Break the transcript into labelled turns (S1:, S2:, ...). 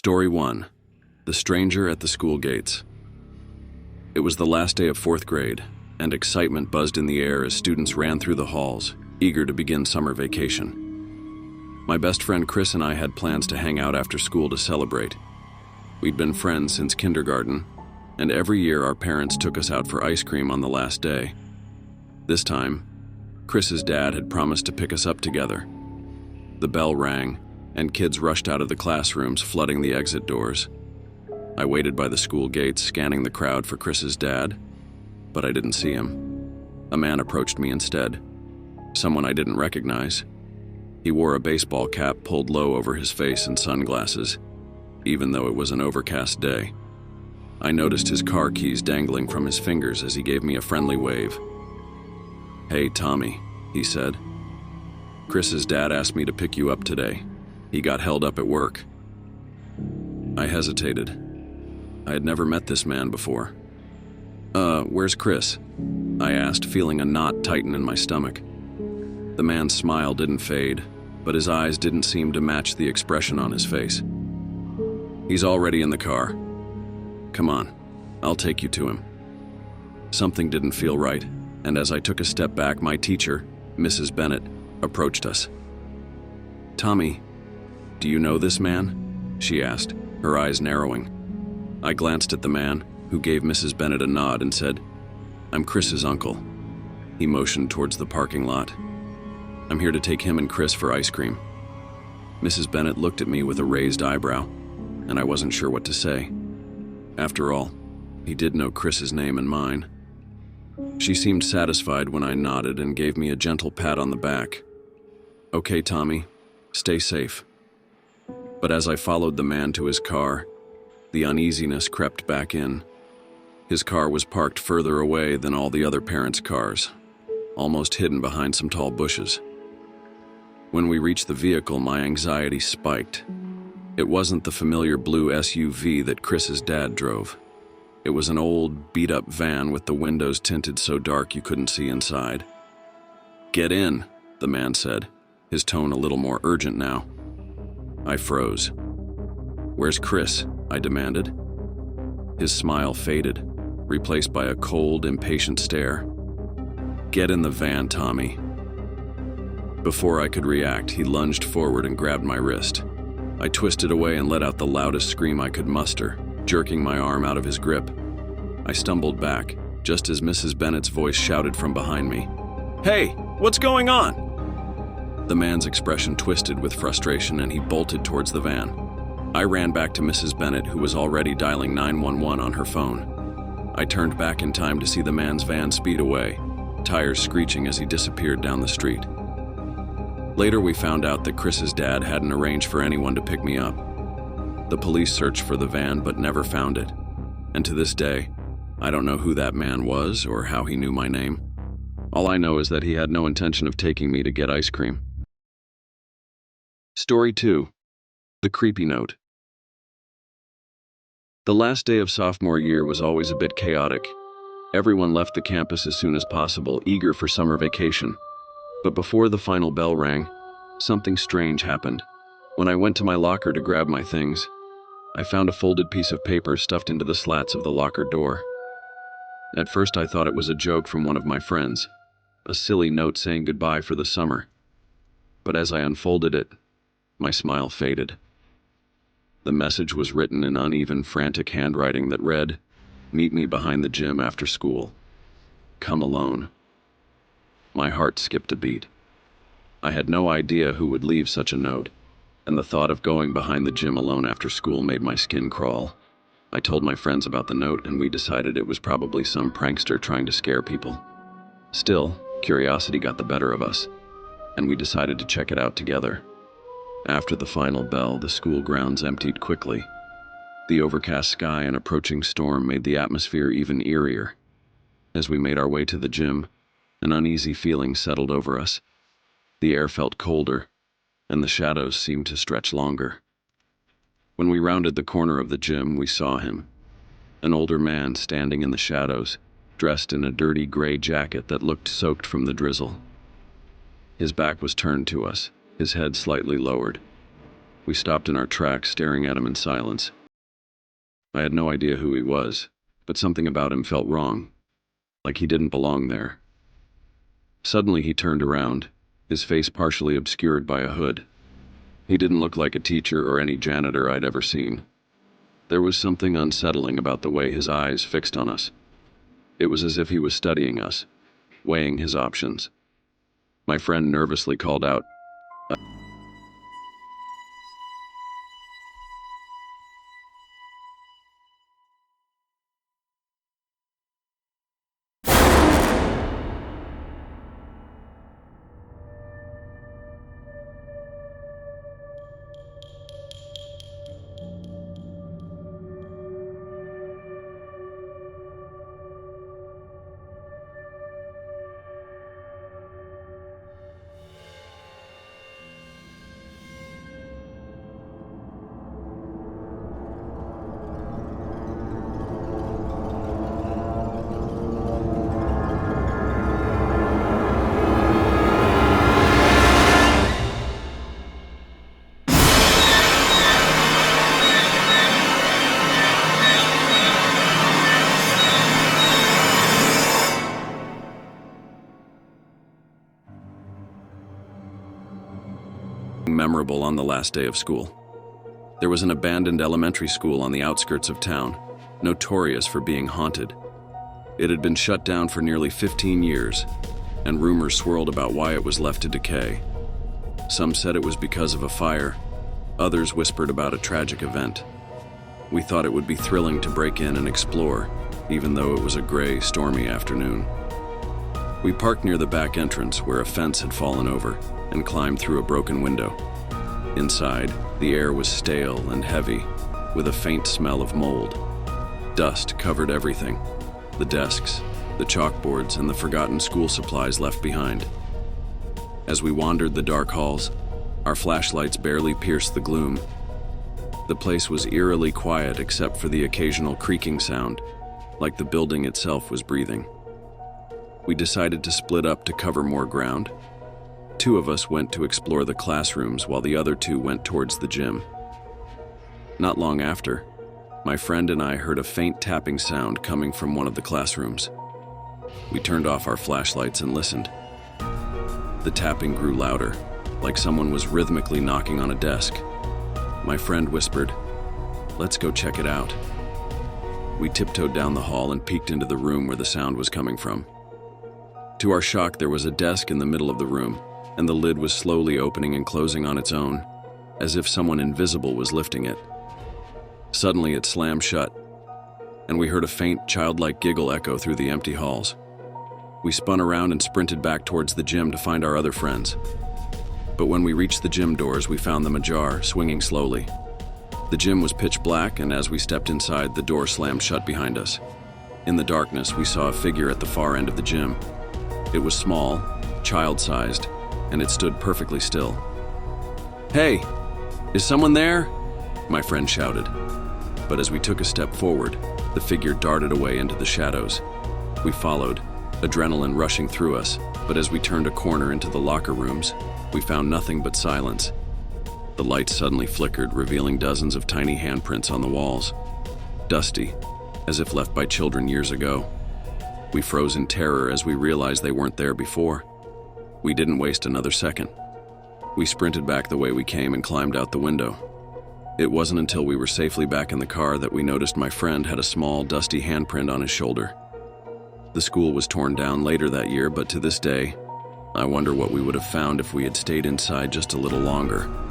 S1: Story 1. The Stranger at the School Gates. It was the last day of 4th grade, and excitement buzzed in the air as students ran through the halls, eager to begin summer vacation. My best friend Chris and I had plans to hang out after school to celebrate. We'd been friends since kindergarten, and every year our parents took us out for ice cream on the last day. This time, Chris's dad had promised to pick us up together. The bell rang, and kids rushed out of the classrooms, flooding the exit doors. I waited by the school gates, scanning the crowd for Chris's dad, but I didn't see him. A man approached me instead, someone I didn't recognize. He wore a baseball cap pulled low over his face and sunglasses, even though it was an overcast day. I noticed his car keys dangling from his fingers as he gave me a friendly wave. "Hey, Tommy," he said. "Chris's dad asked me to pick you up today. He got held up at work." I hesitated. I had never met this man before. Where's Chris?" I asked, feeling a knot tighten in my stomach. The man's smile didn't fade, but his eyes didn't seem to match the expression on his face. "He's already in the car. Come on, I'll take you to him." Something didn't feel right, and as I took a step back, my teacher, Mrs. Bennett, approached us. "Tommy, do you know this man?" she asked, her eyes narrowing. I glanced at the man, who gave Mrs. Bennett a nod and said, "I'm Chris's uncle." He motioned towards the parking lot. "I'm here to take him and Chris for ice cream." Mrs. Bennett looked at me with a raised eyebrow, and I wasn't sure what to say. After all, he did know Chris's name and mine. She seemed satisfied when I nodded and gave me a gentle pat on the back. "Okay, Tommy, stay safe." But as I followed the man to his car, the uneasiness crept back in. His car was parked further away than all the other parents' cars, almost hidden behind some tall bushes. When we reached the vehicle, my anxiety spiked. It wasn't the familiar blue SUV that Chris's dad drove. It was an old, beat-up van with the windows tinted so dark you couldn't see inside. "Get in," the man said, his tone a little more urgent now. I froze. "Where's Chris?" I demanded. His smile faded, replaced by a cold, impatient stare. "Get in the van, Tommy." Before I could react, he lunged forward and grabbed my wrist. I twisted away and let out the loudest scream I could muster, jerking my arm out of his grip. I stumbled back, just as Mrs. Bennett's voice shouted from behind me, "Hey, what's going on?" The man's expression twisted with frustration and he bolted towards the van. I ran back to Mrs. Bennett, who was already dialing 911 on her phone. I turned back in time to see the man's van speed away, tires screeching as he disappeared down the street. Later we found out that Chris's dad hadn't arranged for anyone to pick me up. The police searched for the van but never found it. And to this day, I don't know who that man was or how he knew my name. All I know is that he had no intention of taking me to get ice cream. Story 2. The Creepy Note. The last day of sophomore year was always a bit chaotic. Everyone left the campus as soon as possible, eager for summer vacation. But before the final bell rang, something strange happened. When I went to my locker to grab my things, I found a folded piece of paper stuffed into the slats of the locker door. At first I thought it was a joke from one of my friends, a silly note saying goodbye for the summer. But as I unfolded it, my smile faded. The message was written in uneven, frantic handwriting that read, "Meet me behind the gym after school. Come alone." My heart skipped a beat. I had no idea who would leave such a note, and the thought of going behind the gym alone after school made my skin crawl. I told my friends about the note, and we decided it was probably some prankster trying to scare people. Still, curiosity got the better of us, and we decided to check it out together. After the final bell, the school grounds emptied quickly. The overcast sky and approaching storm made the atmosphere even eerier. As we made our way to the gym, an uneasy feeling settled over us. The air felt colder, and the shadows seemed to stretch longer. When we rounded the corner of the gym, we saw him, an older man standing in the shadows, dressed in a dirty gray jacket that looked soaked from the drizzle. His back was turned to us, his head slightly lowered. We stopped in our tracks, staring at him in silence. I had no idea who he was, but something about him felt wrong, like he didn't belong there. Suddenly he turned around, his face partially obscured by a hood. He didn't look like a teacher or any janitor I'd ever seen. There was something unsettling about the way his eyes fixed on us. It was as if he was studying us, weighing his options. My friend nervously called out, memorable on the last day of school. There was an abandoned elementary school on the outskirts of town, notorious for being haunted. It had been shut down for nearly 15 years, and rumors swirled about why it was left to decay. Some said it was because of a fire, others whispered about a tragic event. We thought it would be thrilling to break in and explore, even though it was a gray, stormy afternoon. We parked near the back entrance where a fence had fallen over and climbed through a broken window. Inside, the air was stale and heavy, with a faint smell of mold. Dust covered everything: the desks, the chalkboards, and the forgotten school supplies left behind. As we wandered the dark halls, our flashlights barely pierced the gloom. The place was eerily quiet except for the occasional creaking sound, like the building itself was breathing. We decided to split up to cover more ground. Two of us went to explore the classrooms while the other two went towards the gym. Not long after, my friend and I heard a faint tapping sound coming from one of the classrooms. We turned off our flashlights and listened. The tapping grew louder, like someone was rhythmically knocking on a desk. My friend whispered, "Let's go check it out." We tiptoed down the hall and peeked into the room where the sound was coming from. To our shock, there was a desk in the middle of the room, and the lid was slowly opening and closing on its own, as if someone invisible was lifting it. Suddenly it slammed shut, and we heard a faint, childlike giggle echo through the empty halls. We spun around and sprinted back towards the gym to find our other friends. But when we reached the gym doors, we found them ajar, swinging slowly. The gym was pitch black, and as we stepped inside, the door slammed shut behind us. In the darkness, we saw a figure at the far end of the gym. It was small, child-sized, and it stood perfectly still. "Hey, is someone there?" my friend shouted. But as we took a step forward, the figure darted away into the shadows. We followed, adrenaline rushing through us, but as we turned a corner into the locker rooms, we found nothing but silence. The lights suddenly flickered, revealing dozens of tiny handprints on the walls, dusty, as if left by children years ago. We froze in terror as we realized they weren't there before. We didn't waste another second. We sprinted back the way we came and climbed out the window. It wasn't until we were safely back in the car that we noticed my friend had a small, dusty handprint on his shoulder. The school was torn down later that year, but to this day, I wonder what we would have found if we had stayed inside just a little longer.